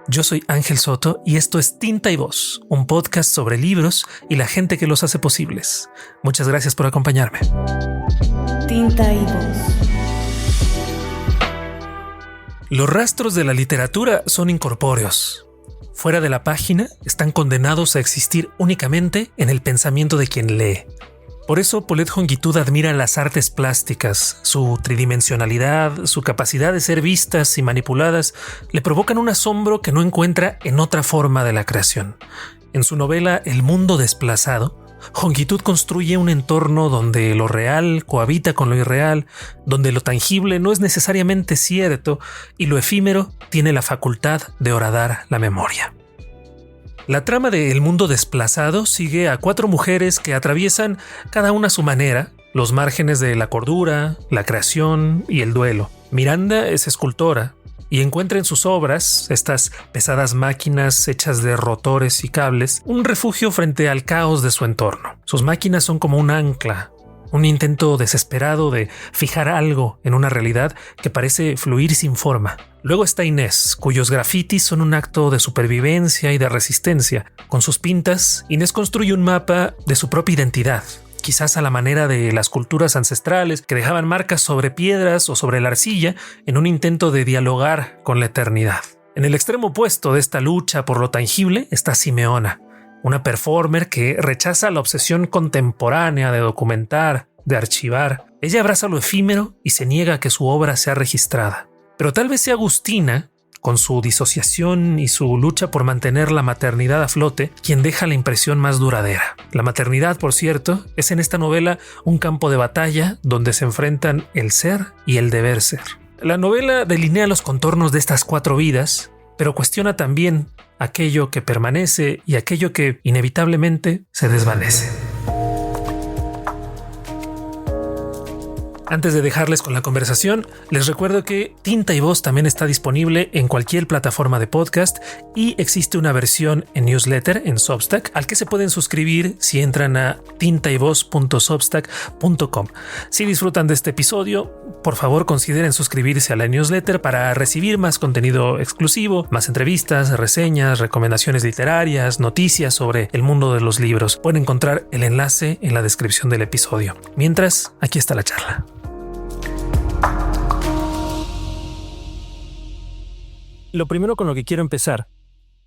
Yo soy Ángel Soto y esto es Tinta y Voz, un podcast sobre libros y la gente que los hace posibles. Muchas gracias por acompañarme. Tinta y Voz. Los rastros de la literatura son incorpóreos. Fuera de la página, están condenados a existir únicamente en el pensamiento de quien lee. Por eso Paulette Jongitud admira las artes plásticas. Su tridimensionalidad, su capacidad de ser vistas y manipuladas le provocan un asombro que no encuentra en otra forma de la creación. En su novela El mundo desplazado, Jongitud construye un entorno donde lo real cohabita con lo irreal, donde lo tangible no es necesariamente cierto y lo efímero tiene la facultad de horadar la memoria. La trama de El mundo desplazado sigue a 4 mujeres que atraviesan, cada una a su manera, los márgenes de la cordura, la creación y el duelo. Miranda es escultora y encuentra en sus obras, estas pesadas máquinas hechas de rotores y cables, un refugio frente al caos de su entorno. Sus máquinas son como un ancla, un intento desesperado de fijar algo en una realidad que parece fluir sin forma. Luego está Inés, cuyos grafitis son un acto de supervivencia y de resistencia. Con sus pintas, Inés construye un mapa de su propia identidad, quizás a la manera de las culturas ancestrales que dejaban marcas sobre piedras o sobre la arcilla en un intento de dialogar con la eternidad. En el extremo opuesto de esta lucha por lo tangible está Simeona, una performer que rechaza la obsesión contemporánea de documentar, de archivar. Ella abraza lo efímero y se niega a que su obra sea registrada. Pero tal vez sea Agustina, con su disociación y su lucha por mantener la maternidad a flote, quien deja la impresión más duradera. La maternidad, por cierto, es en esta novela un campo de batalla donde se enfrentan el ser y el deber ser. La novela delinea los contornos de estas 4 vidas, pero cuestiona también aquello que permanece y aquello que inevitablemente se desvanece. Antes de dejarles con la conversación, les recuerdo que Tinta y Voz también está disponible en cualquier plataforma de podcast y existe una versión en newsletter en Substack al que se pueden suscribir si entran a tintayvoz.substack.com. Si disfrutan de este episodio, por favor consideren suscribirse a la newsletter para recibir más contenido exclusivo, más entrevistas, reseñas, recomendaciones literarias, noticias sobre el mundo de los libros. Pueden encontrar el enlace en la descripción del episodio. Mientras, aquí está la charla. Lo primero con lo que quiero empezar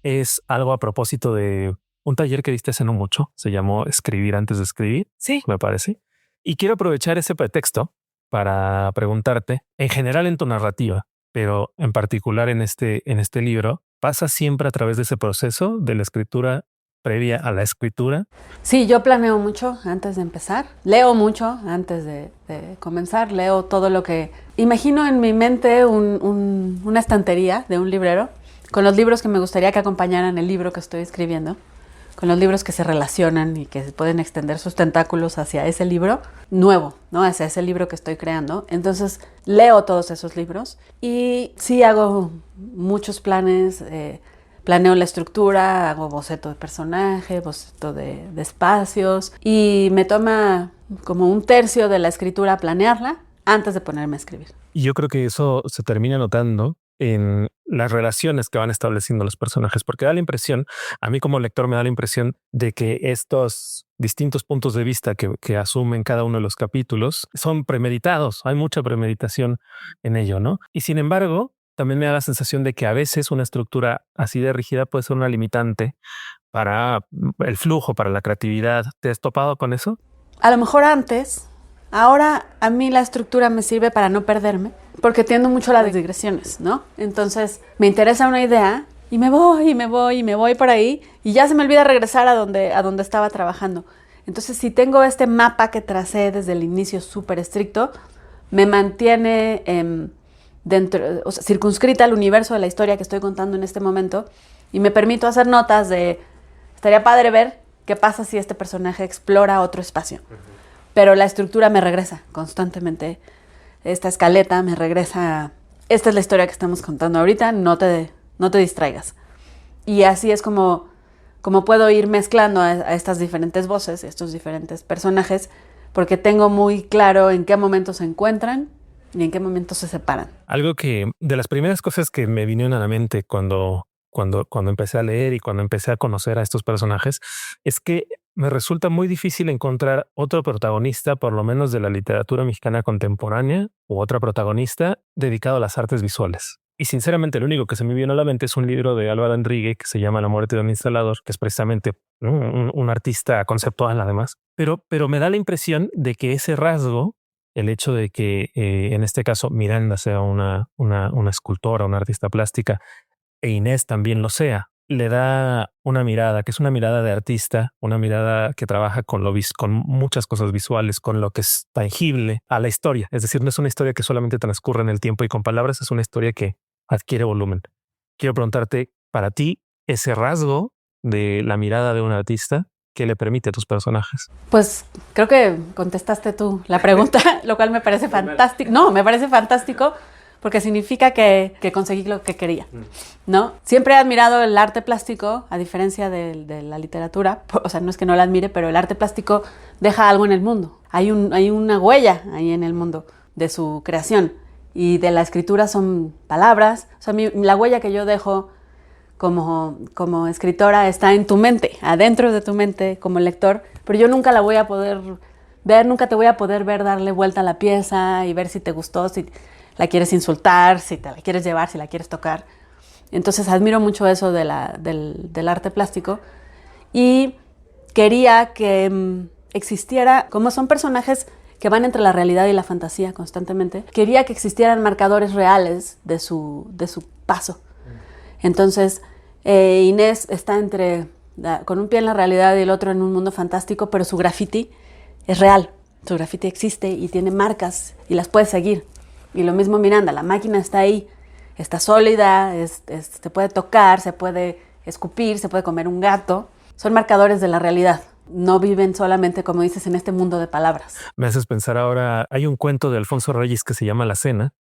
es algo a propósito de un taller que diste hace no mucho. Se llamó Escribir antes de escribir. Sí, me parece. Y quiero aprovechar ese pretexto para preguntarte, en general en tu narrativa, pero en particular en este libro, ¿pasa siempre a través de ese proceso de la escritura previa a la escritura? Sí, yo planeo mucho antes de empezar. Leo mucho antes de comenzar. Leo todo lo que... Imagino en mi mente una estantería de un librero con los libros que me gustaría que acompañaran el libro que estoy escribiendo, con los libros que se relacionan y que pueden extender sus tentáculos hacia ese libro nuevo, ¿no? Hacia ese libro que estoy creando. Entonces leo todos esos libros y sí hago muchos planes. Planeo la estructura, hago boceto de personaje, boceto de espacios y me toma como 1/3 de la escritura planearla antes de ponerme a escribir. Y yo creo que eso se termina notando en las relaciones que van estableciendo los personajes, porque da la impresión, a mí como lector me da la impresión de que estos distintos puntos de vista que asumen cada uno de los capítulos son premeditados, hay mucha premeditación en ello, ¿no? Y sin embargo, también me da la sensación de que a veces una estructura así de rígida puede ser una limitante para el flujo, para la creatividad. ¿Te has topado con eso? A lo mejor antes. Ahora a mí la estructura me sirve para no perderme, porque tiendo mucho a las digresiones, ¿no? Entonces me interesa una idea y me voy por ahí y ya se me olvida regresar a donde estaba trabajando. Entonces si tengo este mapa que tracé desde el inicio súper estricto, me mantiene dentro, o sea, circunscrita al universo de la historia que estoy contando en este momento y me permito hacer notas de, estaría padre ver qué pasa si este personaje explora otro espacio. Pero la estructura me regresa constantemente. Esta escaleta me regresa. Esta es la historia que estamos contando ahorita. No te distraigas. Y así es como puedo ir mezclando a estas diferentes voces, estos diferentes personajes, porque tengo muy claro en qué momento se encuentran y en qué momento se separan. Algo que de las primeras cosas que me vinieron a la mente cuando empecé a leer y cuando empecé a conocer a estos personajes es que me resulta muy difícil encontrar otro protagonista, por lo menos de la literatura mexicana contemporánea, u otra protagonista dedicado a las artes visuales. Y sinceramente, lo único que se me viene a la mente es un libro de Álvaro Enrique que se llama La muerte de un instalador, que es precisamente, ¿no?, un artista conceptual además. Pero me da la impresión de que ese rasgo, el hecho de que en este caso Miranda sea una escultora, una artista plástica, e Inés también lo sea, le da una mirada que es una mirada de artista, una mirada que trabaja con muchas cosas visuales, con lo que es tangible a la historia. Es decir, no es una historia que solamente transcurre en el tiempo y con palabras, es una historia que adquiere volumen. Quiero preguntarte, para ti, ese rasgo de la mirada de un artista, ¿qué le permite a tus personajes? Pues creo que contestaste tú la pregunta, lo cual me parece fantástico. No, me parece fantástico porque significa que conseguí lo que quería, ¿no? Siempre he admirado el arte plástico, a diferencia de la literatura. O sea, no es que no la admire, pero el arte plástico deja algo en el mundo. Hay una huella ahí en el mundo de su creación. Y de la escritura son palabras. O sea, la huella que yo dejo como escritora está en tu mente, adentro de tu mente como lector, pero yo nunca la voy a poder ver, nunca te voy a poder ver darle vuelta a la pieza y ver si te gustó, si la quieres insultar, si te la quieres llevar, si la quieres tocar. Entonces admiro mucho eso del arte plástico y quería que existiera, como son personajes que van entre la realidad y la fantasía constantemente, quería que existieran marcadores reales de su paso. Entonces, Inés está con un pie en la realidad y el otro en un mundo fantástico, pero su graffiti es real. Su graffiti existe y tiene marcas y las puedes seguir. Y lo mismo Miranda, la máquina está ahí, está sólida, se puede tocar, se puede escupir, se puede comer un gato. Son marcadores de la realidad. No viven solamente, como dices, en este mundo de palabras. Me haces pensar ahora, hay un cuento de Alfonso Reyes que se llama La Cena,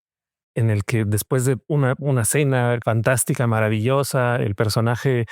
en el que después de una cena fantástica, maravillosa, el personaje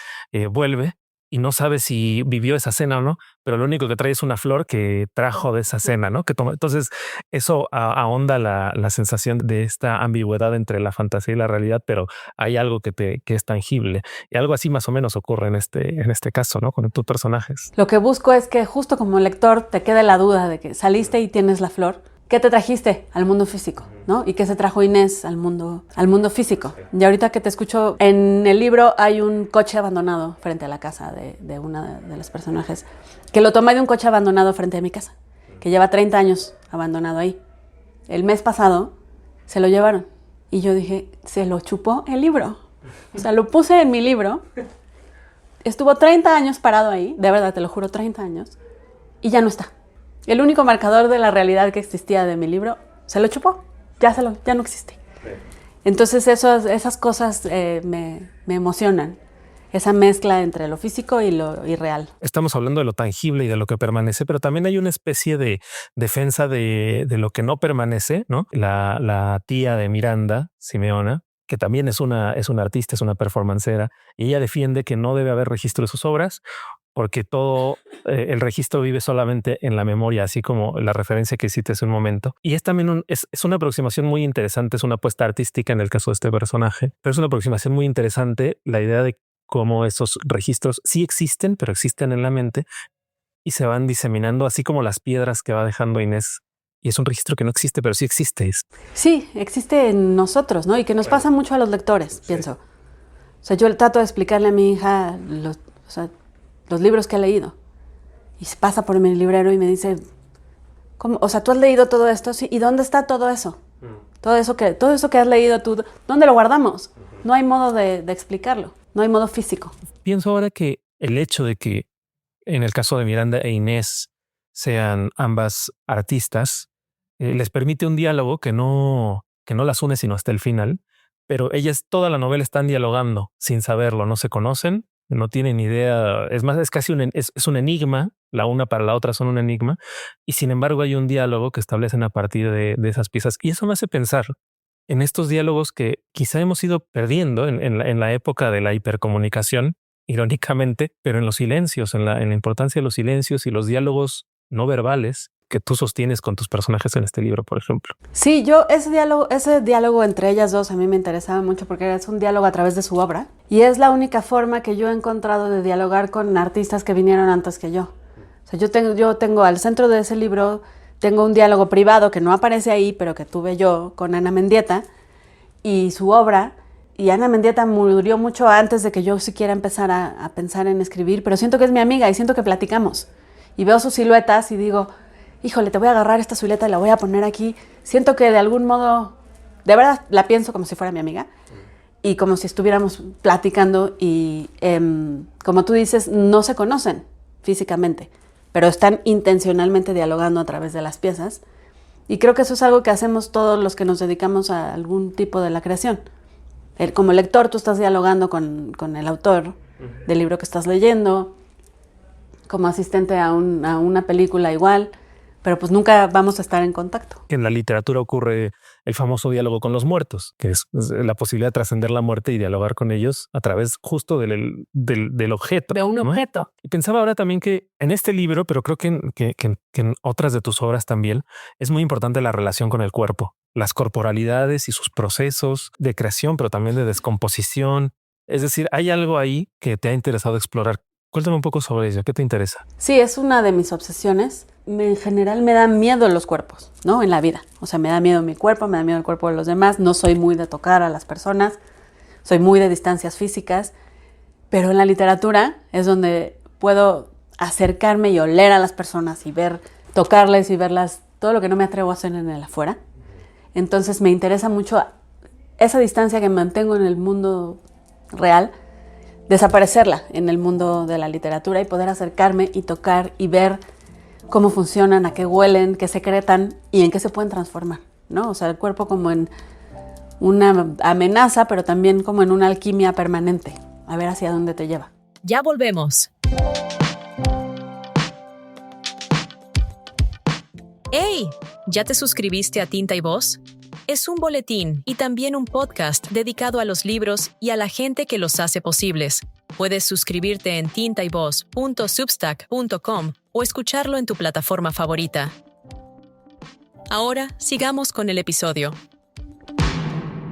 vuelve y no sabe si vivió esa cena o no, pero lo único que trae es una flor que trajo de esa cena, ¿no? Entonces, eso ahonda la sensación de esta ambigüedad entre la fantasía y la realidad, pero hay algo que es tangible. Y algo así más o menos ocurre en este caso, ¿no? Con tus personajes. Lo que busco es que justo como lector te quede la duda de que saliste y tienes la flor. ¿Qué te trajiste al mundo físico? ¿No? ¿Y qué se trajo Inés al mundo físico? Y ahorita que te escucho, en el libro hay un coche abandonado frente a la casa de una de los personajes, que lo tomé de un coche abandonado frente a mi casa, que lleva 30 años abandonado ahí. El mes pasado se lo llevaron y yo dije, se lo chupó el libro. O sea, lo puse en mi libro, estuvo 30 años parado ahí, de verdad, te lo juro, 30 años, y ya no está. El único marcador de la realidad que existía de mi libro se lo chupó, ya no existe. Entonces esas cosas me emocionan, esa mezcla entre lo físico y lo irreal. Estamos hablando de lo tangible y de lo que permanece, pero también hay una especie de defensa de lo que no permanece, ¿no? La tía de Miranda, Simeona, que también es una artista, es una performancera, y ella defiende que no debe haber registro de sus obras porque todo el registro vive solamente en la memoria, así como la referencia que hiciste hace un momento. Y es también es una aproximación muy interesante, es una apuesta artística en el caso de este personaje, pero es una aproximación muy interesante la idea de cómo esos registros sí existen, pero existen en la mente y se van diseminando, así como las piedras que va dejando Inés. Y es un registro que no existe, pero sí existe. Sí, existe en nosotros, ¿no? Y que nos pasa mucho a los lectores, pienso. O sea, yo trato de explicarle a mi hija los libros que ha leído. Y se pasa por mi librero y me dice, ¿cómo? O sea, ¿tú has leído todo esto? Sí. ¿Y dónde está todo eso? Todo eso que has leído tú, ¿dónde lo guardamos? No hay modo de explicarlo. No hay modo físico. Pienso ahora que el hecho de que en el caso de Miranda e Inés sean ambas artistas, les permite un diálogo que no las une sino hasta el final, pero ellas toda la novela están dialogando sin saberlo, no se conocen, no tienen idea, es más, es casi es un enigma, la una para la otra son un enigma, y sin embargo hay un diálogo que establecen a partir de esas piezas, y eso me hace pensar en estos diálogos que quizá hemos ido perdiendo en la época de la hipercomunicación, irónicamente, pero en los silencios, en la importancia de los silencios y los diálogos no verbales que tú sostienes con tus personajes en este libro, por ejemplo. Sí, ese diálogo entre ellas dos a mí me interesaba mucho porque es un diálogo a través de su obra y es la única forma que yo he encontrado de dialogar con artistas que vinieron antes que yo. O sea, yo tengo al centro de ese libro, tengo un diálogo privado que no aparece ahí, pero que tuve yo con Ana Mendieta y su obra. Y Ana Mendieta murió mucho antes de que yo siquiera empezara a pensar en escribir, pero siento que es mi amiga y siento que platicamos. Y veo sus siluetas y digo, híjole, te voy a agarrar esta silueta y la voy a poner aquí. Siento que de algún modo, de verdad la pienso como si fuera mi amiga y como si estuviéramos platicando y como tú dices, no se conocen físicamente, pero están intencionalmente dialogando a través de las piezas. Y creo que eso es algo que hacemos todos los que nos dedicamos a algún tipo de la creación. Como lector tú estás dialogando con el autor del libro que estás leyendo, como asistente a una película igual, pero pues nunca vamos a estar en contacto. En la literatura ocurre el famoso diálogo con los muertos, que es la posibilidad de trascender la muerte y dialogar con ellos a través justo del objeto. De un objeto. Y pensaba ahora también que en este libro, pero creo que en otras de tus obras también, es muy importante la relación con el cuerpo, las corporalidades y sus procesos de creación, pero también de descomposición. Es decir, hay algo ahí que te ha interesado explorar. Cuéntame un poco sobre ello. ¿Qué te interesa? Sí, es una de mis obsesiones. En general me dan miedo los cuerpos, ¿no? En la vida. O sea, me da miedo mi cuerpo, me da miedo el cuerpo de los demás. No soy muy de tocar a las personas. Soy muy de distancias físicas. Pero en la literatura es donde puedo acercarme y oler a las personas y tocarles y verlas, todo lo que no me atrevo a hacer en el afuera. Entonces me interesa mucho esa distancia que mantengo en el mundo real, desaparecerla en el mundo de la literatura y poder acercarme y tocar y ver cómo funcionan, a qué huelen, qué secretan y en qué se pueden transformar, ¿no? O sea, el cuerpo como en una amenaza, pero también como en una alquimia permanente, a ver hacia dónde te lleva. Ya volvemos. ¡Hey! ¿Ya te suscribiste a Tinta y Voz? Es un boletín y también un podcast dedicado a los libros y a la gente que los hace posibles. Puedes suscribirte en tintayvoz.substack.com o escucharlo en tu plataforma favorita. Ahora, sigamos con el episodio.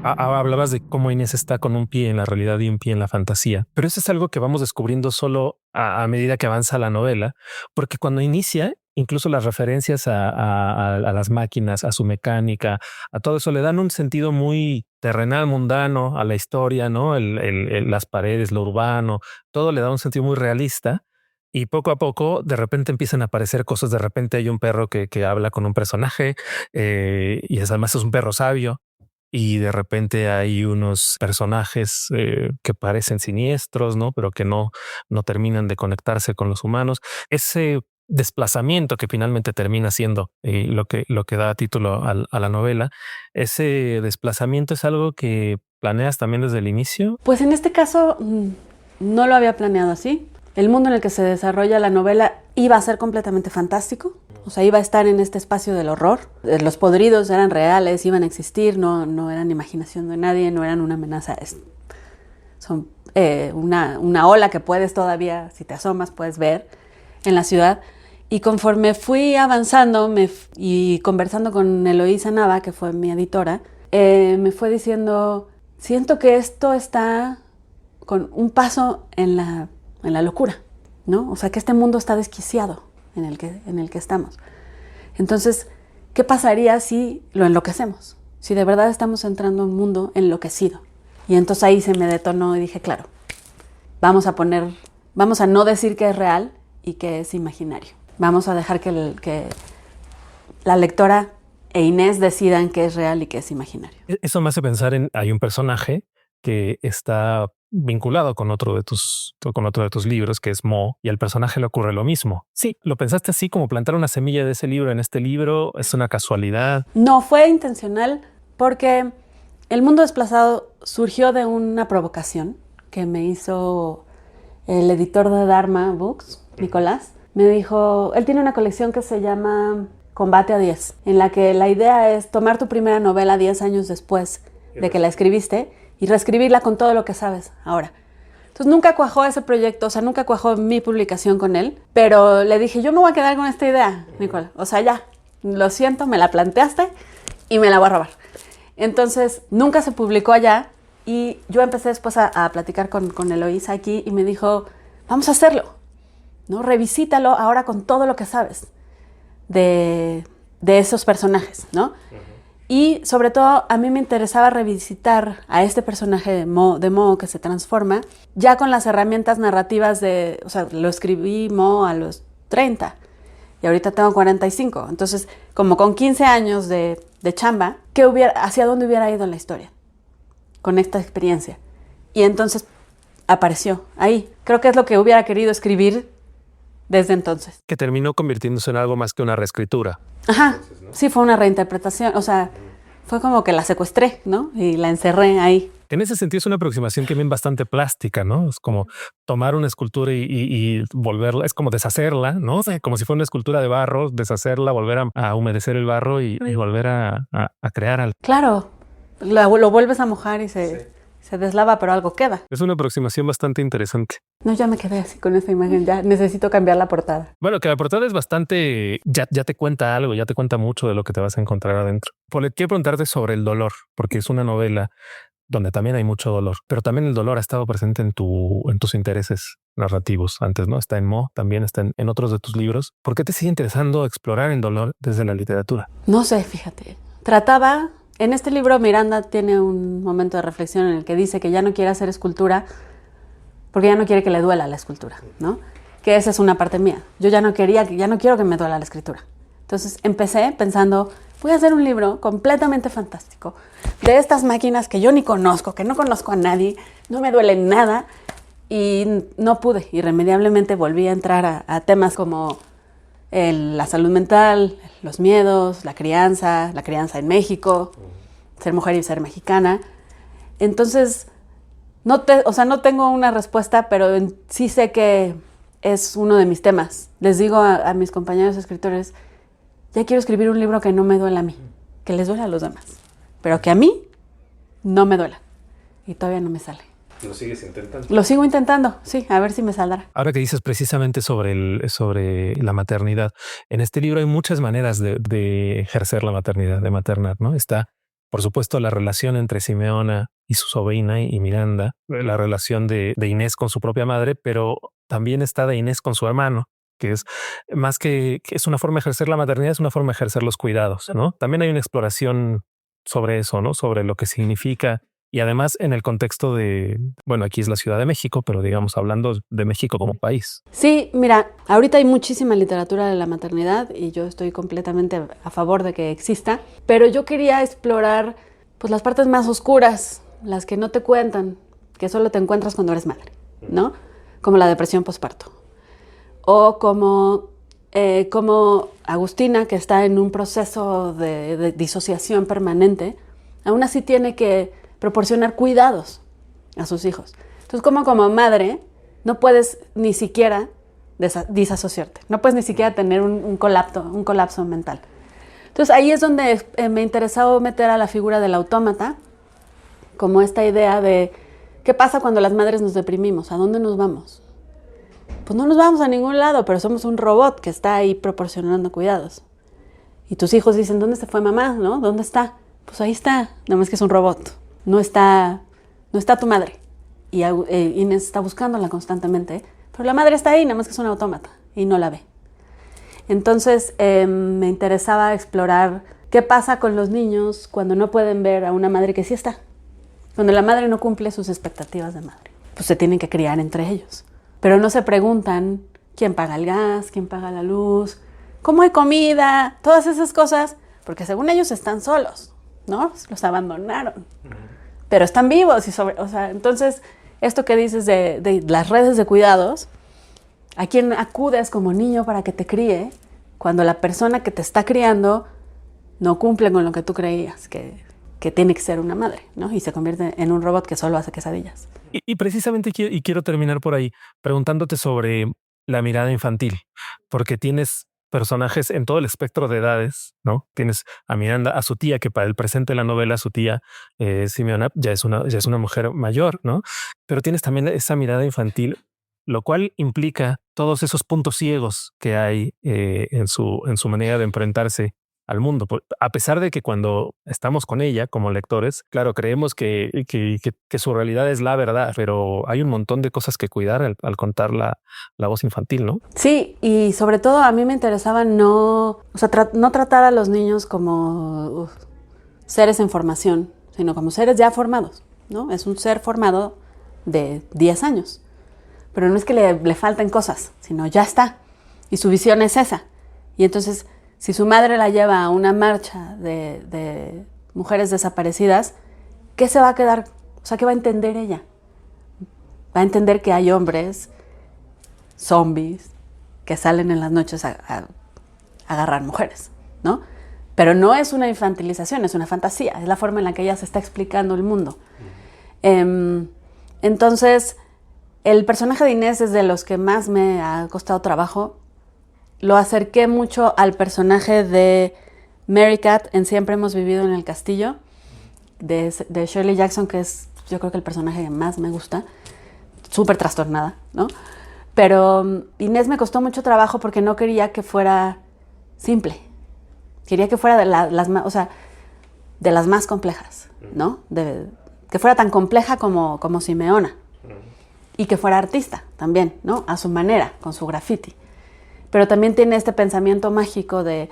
Hablabas de cómo Inés está con un pie en la realidad y un pie en la fantasía, pero eso es algo que vamos descubriendo solo a medida que avanza la novela, porque cuando inicia, incluso las referencias a las máquinas, a su mecánica, a todo eso le dan un sentido muy terrenal, mundano a la historia, ¿no? Las paredes, lo urbano, todo le da un sentido muy realista. Y poco a poco, de repente empiezan a aparecer cosas. De repente hay un perro que habla con un personaje y además es un perro sabio. Y de repente hay unos personajes que parecen siniestros, ¿no? Pero que no terminan de conectarse con los humanos. Ese desplazamiento que finalmente termina siendo lo que da título a la novela, ese desplazamiento es algo que planeas también desde el inicio. Pues en este caso no lo había planeado así. El mundo en el que se desarrolla la novela iba a ser completamente fantástico. O sea, iba a estar en este espacio del horror. Los podridos eran reales, iban a existir, no eran imaginación de nadie, no eran una amenaza. Son una ola que puedes todavía, si te asomas, puedes ver en la ciudad. Y conforme fui avanzando y conversando con Eloísa Nava, que fue mi editora, me fue diciendo, siento que esto está con un paso en la locura, ¿no? O sea, que este mundo está desquiciado en el que estamos. Entonces, ¿qué pasaría si lo enloquecemos? Si de verdad estamos entrando a un mundo enloquecido. Y entonces ahí se me detonó y dije, claro, vamos a no decir que es real y que es imaginario. Vamos a dejar que la lectora e Inés decidan qué es real y qué es imaginario. Eso me hace pensar hay un personaje que está vinculado con otro de tus libros, que es Mo, y al personaje le ocurre lo mismo. Sí, ¿lo pensaste así, como plantar una semilla de ese libro en este libro? ¿Es una casualidad? No, fue intencional porque El mundo desplazado surgió de una provocación que me hizo el editor de Dharma Books, Nicolás. Me dijo, él tiene una colección que se llama Combate a 10, en la que la idea es tomar tu primera novela 10 años después de que la escribiste y reescribirla con todo lo que sabes ahora. Entonces nunca cuajó ese proyecto, o sea, nunca cuajó mi publicación con él, pero le dije, yo me voy a quedar con esta idea, Nicole. O sea, ya, lo siento, me la planteaste y me la voy a robar. Entonces nunca se publicó allá y yo empecé después a platicar con Eloísa aquí y me dijo, vamos a hacerlo, ¿no? Revisítalo ahora con todo lo que sabes de esos personajes, ¿no? Y sobre todo a mí me interesaba revisitar a este personaje de Mo que se transforma ya con las herramientas narrativas o sea, lo escribí Mo a los 30 y ahorita tengo 45. Entonces, como con 15 años de chamba, ¿hacia dónde hubiera ido la historia con esta experiencia? Y entonces apareció ahí. Creo que es lo que hubiera querido escribir desde entonces. Que terminó convirtiéndose en algo más que una reescritura. Ajá, entonces, ¿no? Sí, fue una reinterpretación, o sea, fue como que la secuestré, ¿no? Y la encerré ahí. En ese sentido es una aproximación que viene bastante plástica, ¿no? Es como tomar una escultura y volverla, es como deshacerla, ¿no? O sea, como si fuera una escultura de barro, deshacerla, volver a humedecer el barro y volver a crear algo. Claro, lo vuelves a mojar y se deslava, pero algo queda. Es una aproximación bastante interesante. No, ya me quedé así con esa imagen, ya necesito cambiar la portada. Bueno, que la portada es bastante, ya te cuenta algo, ya te cuenta mucho de lo que te vas a encontrar adentro. Paulette, quiero preguntarte sobre el dolor, porque es una novela donde también hay mucho dolor, pero también el dolor ha estado presente en tus intereses narrativos antes, ¿no? Está en Mo, también está en otros de tus libros. ¿Por qué te sigue interesando explorar el dolor desde la literatura? No sé, fíjate. En este libro Miranda tiene un momento de reflexión en el que dice que ya no quiere hacer escultura porque ya no quiere que le duela la escultura, ¿no? Que esa es una parte mía. Yo ya no quiero que me duela la escritura. Entonces empecé pensando, voy a hacer un libro completamente fantástico de estas máquinas que yo ni conozco, que no conozco a nadie, no me duele nada y no pude. Irremediablemente volví a entrar a temas como la salud mental, los miedos, la crianza en México, ser mujer y ser mexicana. Entonces, no tengo una respuesta, pero sí sé que es uno de mis temas. Les digo a mis compañeros escritores, ya quiero escribir un libro que no me duela a mí, que les duela a los demás, pero que a mí no me duela. Y todavía no me sale. ¿Lo sigues intentando? Lo sigo intentando, sí, a ver si me saldrá. Ahora que dices precisamente sobre la maternidad, en este libro hay muchas maneras de ejercer la maternidad, de maternar, ¿no? Está, por supuesto, la relación entre Simeona y su sobrina y Miranda, la relación de Inés con su propia madre, pero también está de Inés con su hermano, que es más que es una forma de ejercer la maternidad, es una forma de ejercer los cuidados, ¿no? También hay una exploración sobre eso, ¿no? Sobre lo que significa. Y además en el contexto bueno, aquí es la Ciudad de México, pero digamos hablando de México como país. Sí, mira, ahorita hay muchísima literatura de la maternidad y yo estoy completamente a favor de que exista, pero yo quería explorar pues las partes más oscuras, las que no te cuentan, que solo te encuentras cuando eres madre, ¿no? Como la depresión posparto. O como Agustina, que está en un proceso de disociación permanente, aún así tiene que proporcionar cuidados a sus hijos. Entonces, como madre, no puedes ni siquiera disasociarte, no puedes ni siquiera tener un colapso mental. Entonces, ahí es donde me interesaba meter a la figura del autómata, como esta idea de ¿qué pasa cuando las madres nos deprimimos? ¿A dónde nos vamos? Pues no nos vamos a ningún lado, pero somos un robot que está ahí proporcionando cuidados. Y tus hijos dicen, ¿dónde se fue mamá? ¿No? ¿Dónde está? Pues ahí está, nada más que es un robot. No está tu madre. Y Inés está buscándola constantemente, pero la madre está ahí, nada más que es un autómata y no la ve. Entonces me interesaba explorar qué pasa con los niños cuando no pueden ver a una madre que sí está. Cuando la madre no cumple sus expectativas de madre. Pues se tienen que criar entre ellos. Pero no se preguntan quién paga el gas, quién paga la luz, cómo hay comida, todas esas cosas, porque según ellos están solos, ¿no? Los abandonaron. Pero están vivos entonces esto que dices de las redes de cuidados, ¿a quién acudes como niño para que te críe cuando la persona que te está criando no cumple con lo que tú creías que tiene que ser una madre, ¿no? Y se convierte en un robot que solo hace quesadillas? Y precisamente quiero terminar por ahí preguntándote sobre la mirada infantil, porque tienes personajes en todo el espectro de edades, ¿no? Tienes a Miranda, a su tía, que para el presente de la novela, su tía Simeona ya es una mujer mayor, ¿no? Pero tienes también esa mirada infantil, lo cual implica todos esos puntos ciegos que hay en su manera de enfrentarse al mundo. A pesar de que cuando estamos con ella como lectores, claro, creemos que su realidad es la verdad, pero hay un montón de cosas que cuidar al contar la voz infantil, ¿no? Sí, y sobre todo a mí me interesaba no tratar a los niños como seres en formación, sino como seres ya formados, ¿no? Es un ser formado de 10 años, pero no es que le falten cosas, sino ya está, y su visión es esa. Y entonces, si su madre la lleva a una marcha de mujeres desaparecidas, ¿qué se va a quedar? O sea, ¿qué va a entender ella? Va a entender que hay hombres, zombies, que salen en las noches a agarrar mujeres, ¿no? Pero no es una infantilización, es una fantasía, es la forma en la que ella se está explicando el mundo. Entonces, el personaje de Inés es de los que más me ha costado trabajo. Lo acerqué mucho al personaje de Mary Cat en Siempre hemos vivido en el castillo, de Shirley Jackson, que es yo creo que el personaje que más me gusta, súper trastornada, ¿no? Pero Inés me costó mucho trabajo porque no quería que fuera simple. Quería que fuera de las más complejas, ¿no? Que fuera tan compleja como Simeona. Y que fuera artista también, ¿no? A su manera, con su graffiti. Pero también tiene este pensamiento mágico de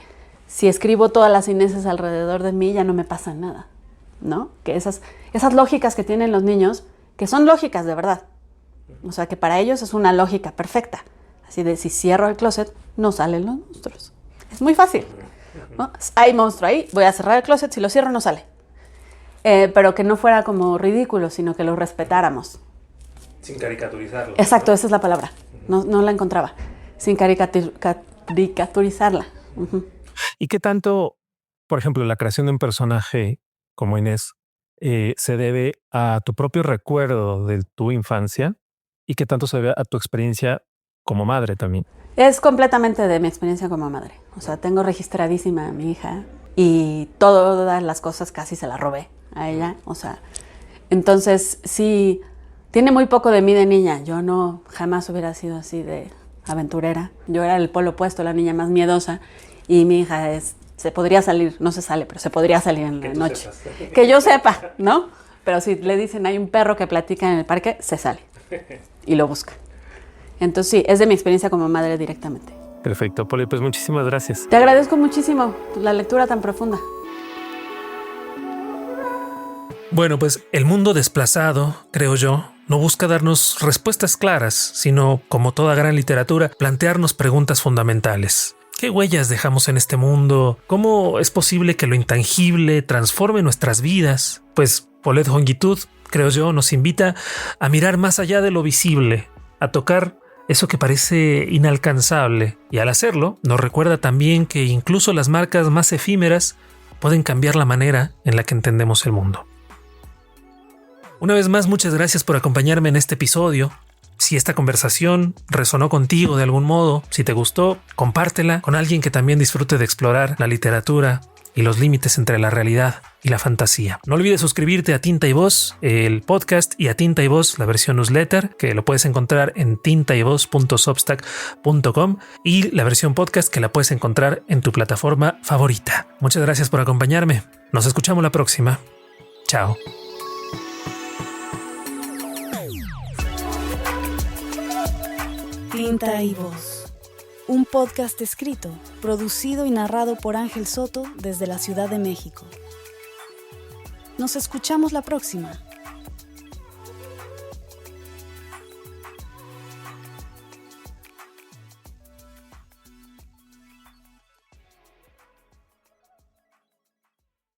si escribo todas las Ineses alrededor de mí, ya no me pasa nada, ¿no? Que esas lógicas que tienen los niños, que son lógicas de verdad. O sea, que para ellos es una lógica perfecta. Así de si cierro el closet, no salen los monstruos. Es muy fácil, ¿no? Hay monstruo ahí, voy a cerrar el closet, si lo cierro no sale. Pero que no fuera como ridículo, sino que lo respetáramos. Sin caricaturizarlo. Exacto, esa es la palabra. No la encontraba. Sin caricaturizarla. Uh-huh. ¿Y qué tanto, por ejemplo, la creación de un personaje como Inés se debe a tu propio recuerdo de tu infancia y qué tanto se debe a tu experiencia como madre también? Es completamente de mi experiencia como madre. O sea, tengo registradísima a mi hija y todas las cosas casi se las robé a ella. O sea, entonces sí, tiene muy poco de mí de niña. Yo no jamás hubiera sido así de aventurera. Yo era el polo opuesto, la niña más miedosa, y mi hija se podría salir, no se sale, pero se podría salir en la noche. Que yo sepa, ¿no? Pero si le dicen hay un perro que platica en el parque, se sale y lo busca. Entonces sí, es de mi experiencia como madre directamente. Perfecto, Poli, pues muchísimas gracias. Te agradezco muchísimo la lectura tan profunda. Bueno, pues el mundo desplazado, creo yo, no busca darnos respuestas claras, sino, como toda gran literatura, plantearnos preguntas fundamentales. ¿Qué huellas dejamos en este mundo? ¿Cómo es posible que lo intangible transforme nuestras vidas? Pues Paulette Honguitud, creo yo, nos invita a mirar más allá de lo visible, a tocar eso que parece inalcanzable, y al hacerlo nos recuerda también que incluso las marcas más efímeras pueden cambiar la manera en la que entendemos el mundo. Una vez más, muchas gracias por acompañarme en este episodio. Si esta conversación resonó contigo de algún modo, si te gustó, compártela con alguien que también disfrute de explorar la literatura y los límites entre la realidad y la fantasía. No olvides suscribirte a Tinta y Voz, el podcast, y a Tinta y Voz, la versión newsletter, que lo puedes encontrar en tintayvoz.substack.com, y la versión podcast, que la puedes encontrar en tu plataforma favorita. Muchas gracias por acompañarme. Nos escuchamos la próxima. Chao. Tinta y Voz, un podcast escrito, producido y narrado por Ángel Soto desde la Ciudad de México. Nos escuchamos la próxima.